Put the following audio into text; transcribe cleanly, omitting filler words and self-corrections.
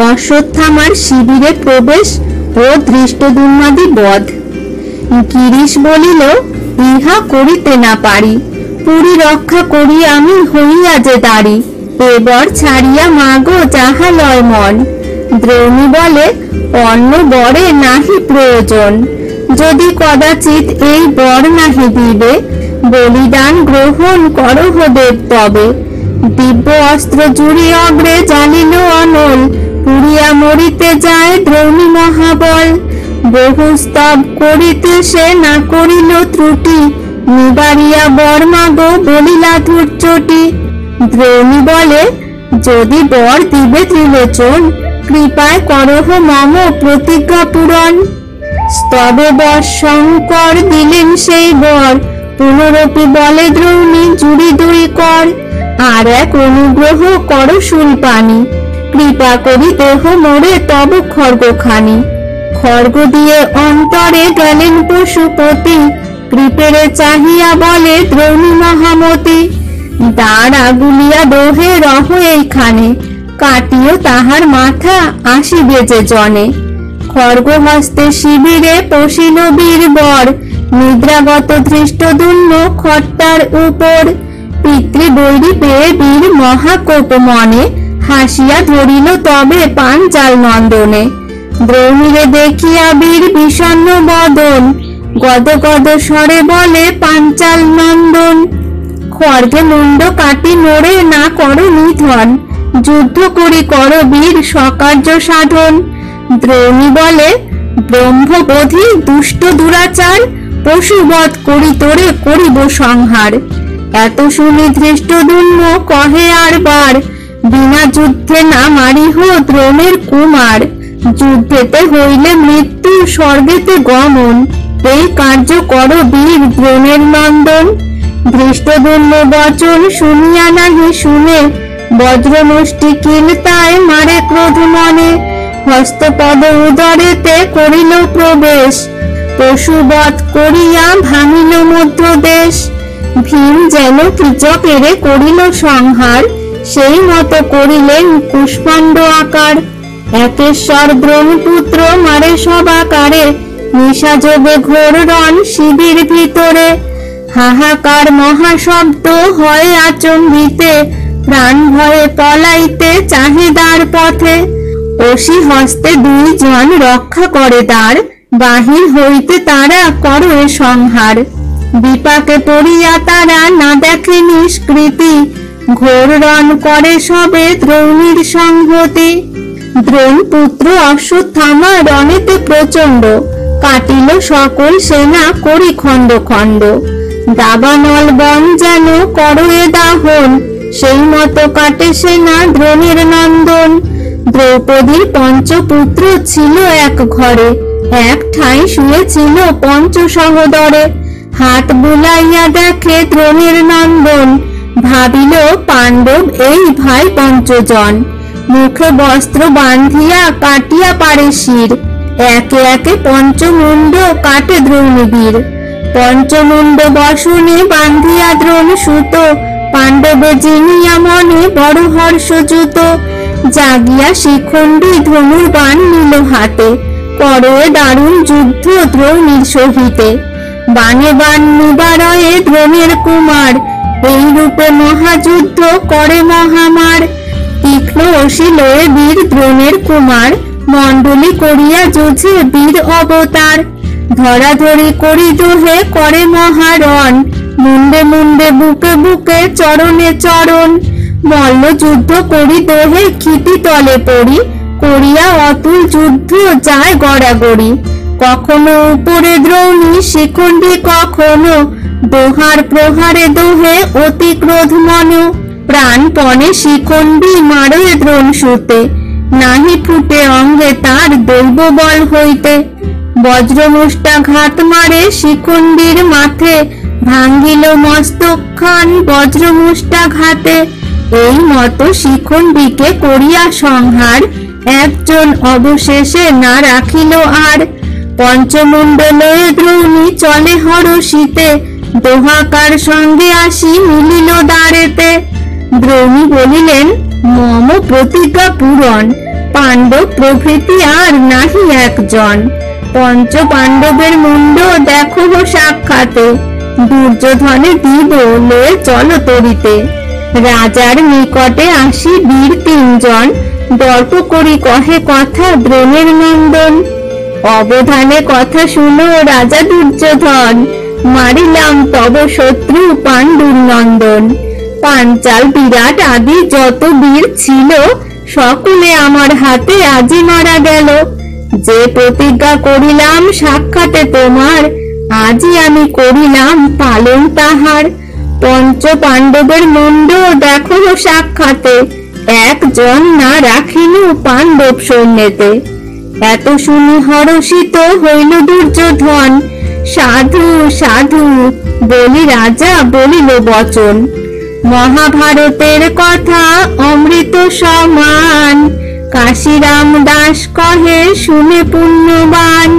অশ্বত্থামার শিবিরে প্রবেশ ও ধৃষ্টদ্যুম্নাদি বধ। গিরিশ বলিল, ইহা করিতে না পারি, পুরী রক্ষা করি আমি হইয়া যে দাঁড়ি, এবার ছাড়িয়া মাগো যাহা লয় মন। দ্রৌণী বলে, অন্য বরে নাহি প্রয়োজন, যদি কদাচিৎ এই বর নাহি দিবে, বলিদান গ্রহণ করহ দেব তবে। দিব্য অস্ত্র জুড়ি অগ্রে জ্বালিল অনল, পুড়িয়া মরিতে যায় দ্রৌণী মহাবল। বহু স্তব করিতে সে না করিল ত্রুটি, নিবারিয়া বর মাগো বলিলা ধূর্চটি। দ্রৌণী বলে, যদি বর দিবে ত্রিলোচন, কৃপায় করহ মম প্রতিজ্ঞা পূরণ। স্তবে বর শঙ্কর দিলেন সেই বর, পুনরপি বলে দ্রৌণী জুড়ি দুই কর। আর এক অনুগ্রহ কর শূলপাণি, কৃপা করি দেহ মোরে তব খড়গখানি। খড়গ দিয়ে অন্তরে গেলেন পশুপতি, কৃপেরে চাহিয়া বলে দ্রৌণী মহামতি। দ্বার আগুলিয়া দোহে রহ এইখানে, কাটিও তাহার মাথা আসিবে যে জনে। খড়গ হস্তে শিবিরে পশিল বীর বর, নিদ্রাগত ধৃষ্টদ্যুম্ন খট্টার উপর। পিতৃবৈরী পেয়ে বীর মহাকোপ মনে, হাসিয়া ধরিল তবে পাঞ্চাল নন্দনে। দ্রৌণীরে দেখিয়া বীর বিষণ্ণ বদন, গদ গদ স্বরে বলে পাঞ্চাল নন্দন। খড়গে মুন্ড কাটি নড়ে না করো নিধন, যুদ্ধ করি কর বীর স্বকার্য সাধন। দ্রৌণী বলে, ব্রহ্মবোধি দুষ্ট দুরাচার, পশুবধ করি তোরে করিব সংহার। এত শুনি ধৃষ্টদ্যুম্ন কহে আর বার, বিনা যুদ্ধে না মারিহ দ্রোণের কুমার। যুদ্ধেতে হইলে মৃত্যু, স্বর্গেতে গমন, এই কার্য কর বীর দ্রোণের নন্দন। ধৃষ্টদ্যুম্ন বচন শুনিয়া নাহি শুনে, বজ্রমুষ্টি কিলতায় মারে ক্রোধ মনে। হস্তপদ উদরেতে করিল প্রবেশ, পশুবধ করিয়া ভাঙিল মধ্যদেশ। ভীম যেন কীচকেরে করিল সংহার, সেই মতো করিলেন কুষ্মাণ্ড আকার। একেশ্বর ব্রহ্মপুত্র মারে সবাকারে, নিশাযোগে ঘোর রণ শিবির ভিতরে। হাহাকার মহাশব্দ হয় আচম্বিতে, প্রাণ ভয়ে পলাইতে চাহে দ্বার পথে। অসি হস্তে দুইজন রক্ষা করে দ্বার, বাহির হইতে তারা করো এ সংহার। বিপাকে পড়িয়া তারা না দেখে নিষ্কৃতি, ঘোর রণ করে সবে দ্রৌণীর সংহতি। দ্রোণ পুত্র অশ্বত্থামা রণেতে প্রচন্ড, কাটিল সকল সেনা করি খণ্ড খণ্ড। দাবানল বন যেন করো এ দাহন, সেই মতো কাটে সেনা দ্রোণের নন্দন। দ্রৌপদীর পঞ্চপুত্র ছিল এক ঘরে, এক ঠাঁই শুয়েছিল পঞ্চ সহোদরে। হাত বুলাইয়া দেখে দ্রোণের নন্দন, ভাবিল পাণ্ডব এই ভাই পঞ্চজন। মুখে বস্ত্র বাঁধিয়া কাটিয়া পারে শির, একে একে পঞ্চমুণ্ড কাটে দ্রৌণীবীর। পঞ্চমুণ্ড বসনে বাঁধিয়া দ্রোণ সুত, পাণ্ডবে জিনিয়া মনে বড় হর্ষযুত। জাগিয়া শিখণ্ডী ধনুর্বাণ নিল হাতে, করে দারুণ যুদ্ধ দ্রৌণীর সহিতে। বাণে বাণ নিবারয়ে দ্রোণের কুমার, এই রূপে মহাযুদ্ধ করে মহামার। তীক্ষ্ণ অসি লয়ে বীর দ্রোণের কুমার, মণ্ডলী করিয়া যুঝে বীর অবতার। ধরাধরি করি দোহে করে মহারণ, মুন্ডে মুন্ডে বুকে বুকে চরণে চরণ। মল্ল যুদ্ধ করি দোহে ক্ষিতি তলে পড়ি, করিয়া অতুল যুদ্ধ যায় গড়াগড়ি। কখনো উপরে দ্রৌণী শিখণ্ডী, কখনো দোহার প্রহারে দোহে অতি ক্রোধ মন। প্রাণপণে শিখণ্ডী মারে দ্রোণ সুতে, নাহি ফুটে অঙ্গে তার দৈব বল হইতে। বজ্রমুষ্টাঘাত মারে শিখণ্ডীর মাথে, ভাঙ্গিল মস্তক খান বজ্রমুষ্টাঘাতে। এই মতো শিখণ্ডীকে করিয়া সংহার, একজন অবশেষে না রাখিল আর। পঞ্চমুণ্ড লয়ে দ্রৌণী চলে হরষিতে, দোহাকার সঙ্গে আসি মিলিল দ্বারেতে। দ্রৌণী বলিলেন, মম প্রতিজ্ঞা পূরণ, পাণ্ডব প্রভৃতি আর নাহি একজন। পঞ্চ পাণ্ডবের মুন্ড দেখো গো সাক্ষাতে, দুর্যোধনে দিব লয়ে চলো তরিতে। রাজার নিকটে আসি বীর তিনজন, দর্প করি কহে কথা দ্রোণের নন্দন। অবধানে কথা শুনো রাজা দুর্যোধন, মারিলাম তব শত্রু পাণ্ডুর নন্দন। পাঞ্চাল বিরাট আদি যত বীর ছিল, সকলে আমার হাতে আজি মারা গেল। যে প্রতিজ্ঞা করিলাম সাক্ষাতে তোমার, আজি আমি করিলাম পালন তাহার। পঞ্চ পাণ্ডবের মুন্ড দেখো সাক্ষাতে, একজন না রাখিনু পাণ্ডব সৈন্যেতে। এত শুনি হরষিত হইল দুর্যোধন, সাধু সাধু বলি রাজা বলিল বচন। মহাভারতের কথা অমৃত সমান, কাশিরাম দাস কহে শুনে পুণ্যবান।